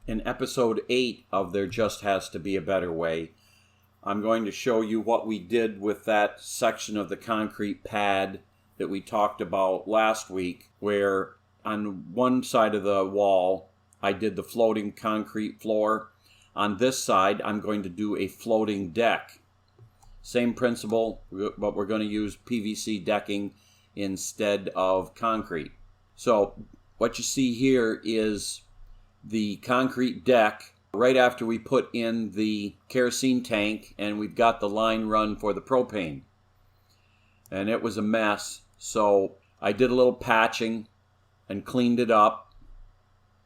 In episode 8 of There Just Has to Be a Better Way, I'm going to show you what we did with that section of the concrete pad that we talked about last week, where on one side of the wall I did the floating concrete floor. On this side I'm going to do a floating deck. Same principle, but we're going to use PVC decking instead of concrete. So what you see here is the concrete deck right after we put in the kerosene tank, and we've got the line run for the propane. And it was a mess, so I did a little patching and cleaned it up.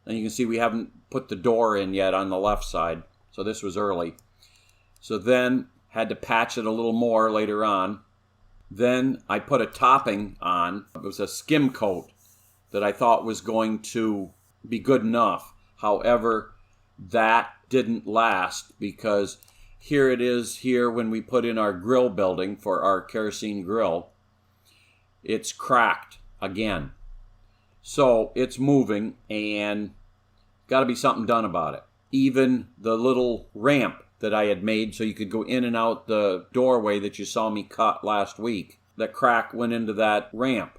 And you can see we haven't put the door in yet on the left side, so this was early. So then had to patch it a little more later on. Then I put a topping on. It was a skim coat that I thought was going to be good enough. However, that didn't last, because here it is here when we put in our grill building for our kerosene grill. It's cracked again. So it's moving, and got to be something done about it. Even the little ramp that I had made so you could go in and out the doorway that you saw me cut last week, that crack went into that ramp.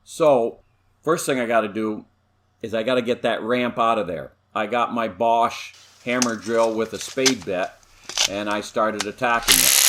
So first thing I got to do is I got to get that ramp out of there. I got my Bosch hammer drill with a spade bit, and I started attacking it.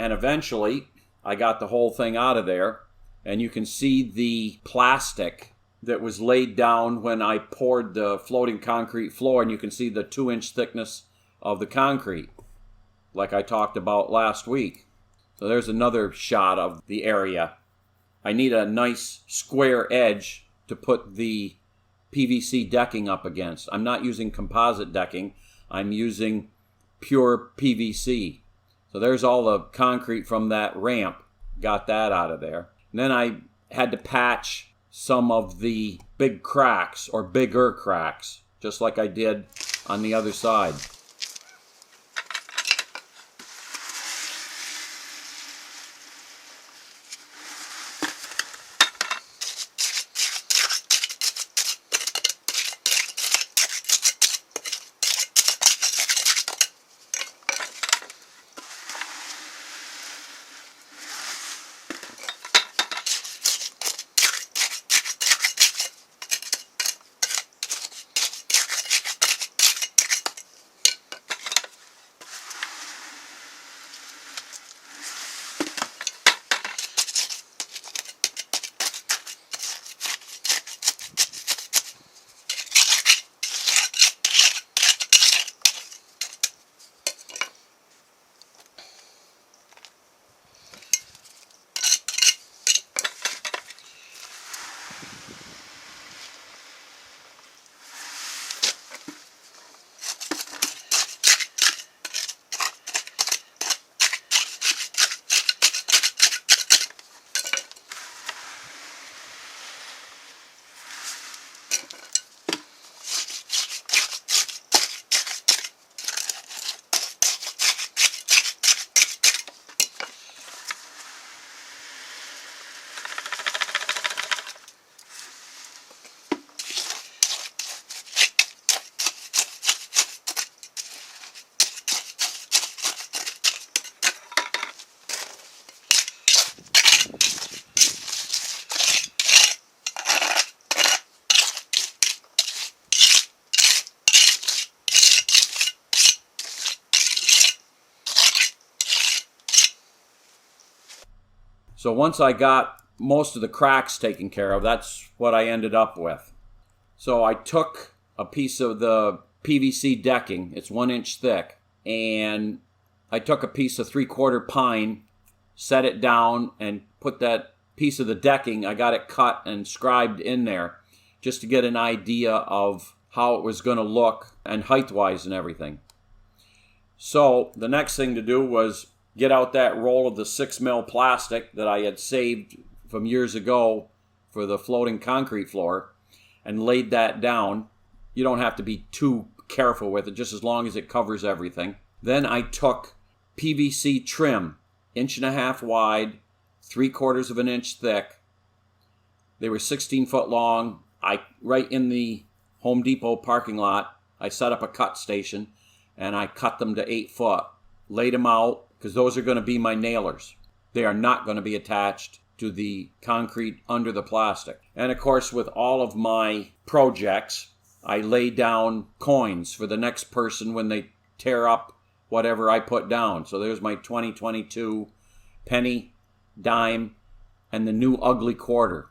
And eventually, I got the whole thing out of there, and you can see the plastic that was laid down when I poured the floating concrete floor, and you can see the 2-inch thickness of the concrete, like I talked about last week. So there's another shot of the area. I need a nice square edge to put the PVC decking up against. I'm not using composite decking, I'm using pure PVC. So there's all the concrete from that ramp. Got that out of there. And then I had to patch some of the big cracks, or bigger cracks, just like I did on the other side. So once I got most of the cracks taken care of, that's what I ended up with. So I took a piece of the PVC decking, it's 1 inch thick, and I took a piece of 3/4 pine, set it down, and put that piece of the decking, I got it cut and scribed in there just to get an idea of how it was going to look and height-wise and everything. So the next thing to do was get out that roll of the 6 mil plastic that I had saved from years ago for the floating concrete floor and laid that down. You don't have to be too careful with it, just as long as it covers everything. Then I took PVC trim, 1.5 inch wide, 3/4 of an inch thick. They were 16 foot long. Right in the Home Depot parking lot, I set up a cut station and I cut them to 8 foot, laid them out, because those are going to be my nailers. They are not going to be attached to the concrete under the plastic. And of course, with all of my projects, I lay down coins for the next person when they tear up whatever I put down. So there's my 2022 penny, dime, and the new ugly quarter.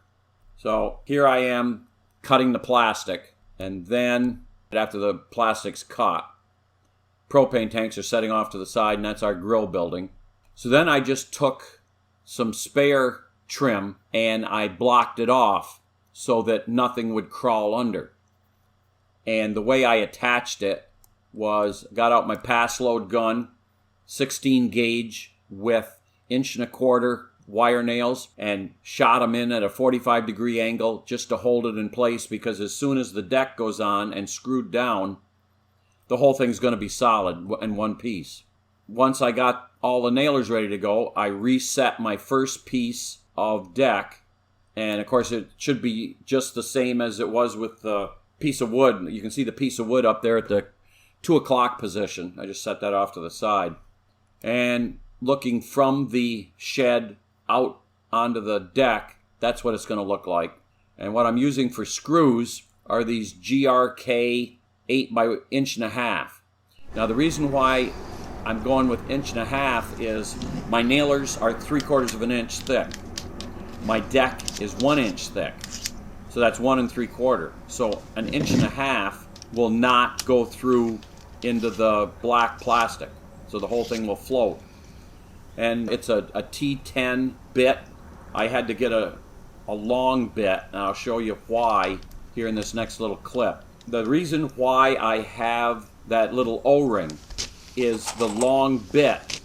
So here I am cutting the plastic, and then after the plastic's cut, propane tanks are setting off to the side, and that's our grill building. So then I just took some spare trim and I blocked it off so that nothing would crawl under. And the way I attached it was, got out my pass load gun, 16 gauge with 1.25 inch wire nails, and shot them in at a 45-degree angle just to hold it in place, because as soon as the deck goes on and screwed down, the whole thing's going to be solid in one piece. Once I got all the nailers ready to go, I reset my first piece of deck, and of course it should be just the same as it was with the piece of wood. You can see the piece of wood up there at the 2 o'clock position. I just set that off to the side. And looking from the shed out onto the deck, that's what it's going to look like. And what I'm using for screws are these GRK 8 by 1.5 inches. Now the reason why I'm going with 1.5 inches is my nailers are 3/4 of an inch thick. My deck is 1 inch thick. So that's 1 3/4. So 1.5 inches will not go through into the black plastic. So the whole thing will float. And it's a T10 bit. I had to get a long bit, and I'll show you why here in this next little clip. The reason why I have that little O-ring is the long bit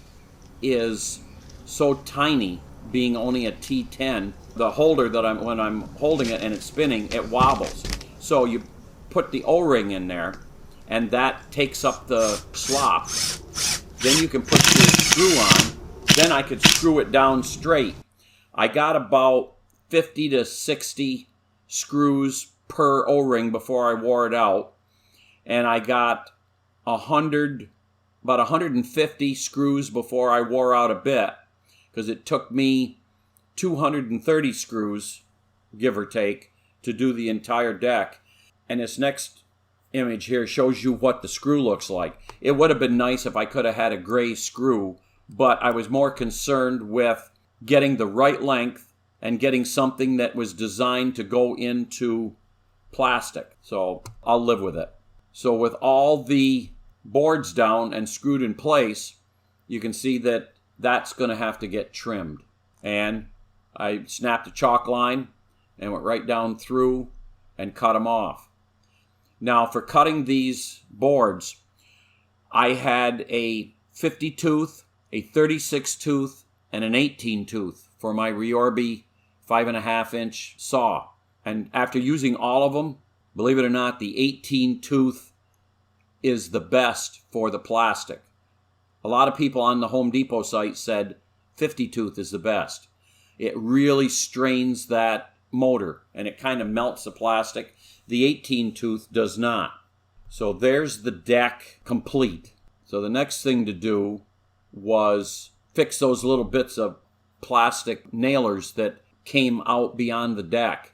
is so tiny, being only a T10. The holder that when I'm holding it and it's spinning, it wobbles. So you put the O-ring in there, and that takes up the slop. Then you can put your screw on. Then I could screw it down straight. I got about 50 to 60 screws per O-ring before I wore it out, and I got about 150 screws before I wore out a bit, because it took me 230 screws, give or take, to do the entire deck. And this next image here shows you what the screw looks like. It would have been nice if I could have had a gray screw, but I was more concerned with getting the right length and getting something that was designed to go into plastic. So I'll live with it. So with all the boards down and screwed in place, you can see that that's going to have to get trimmed. And I snapped a chalk line and went right down through and cut them off. Now for cutting these boards, I had a 50 tooth, a 36 tooth, and an 18 tooth for my Ryorbi 5.5 inch saw. And after using all of them, believe it or not, the 18 tooth is the best for the plastic. A lot of people on the Home Depot site said 50 tooth is the best. It really strains that motor and it kind of melts the plastic. The 18 tooth does not. So there's the deck complete. So the next thing to do was fix those little bits of plastic nailers that came out beyond the deck.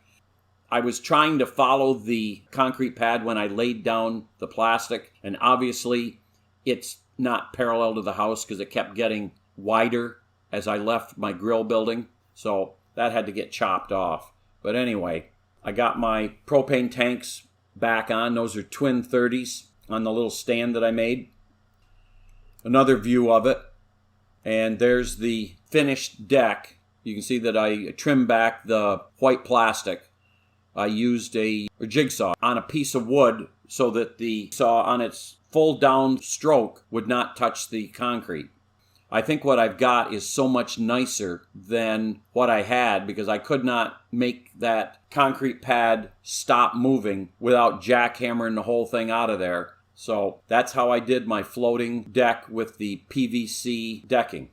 I was trying to follow the concrete pad when I laid down the plastic, and obviously it's not parallel to the house because it kept getting wider as I left my grill building. So that had to get chopped off. But anyway, I got my propane tanks back on. Those are twin 30s on the little stand that I made. Another view of it. And there's the finished deck. You can see that I trimmed back the white plastic. I used a jigsaw on a piece of wood so that the saw on its full down stroke would not touch the concrete. I think what I've got is so much nicer than what I had because I could not make that concrete pad stop moving without jackhammering the whole thing out of there. So that's how I did my floating deck with the PVC decking.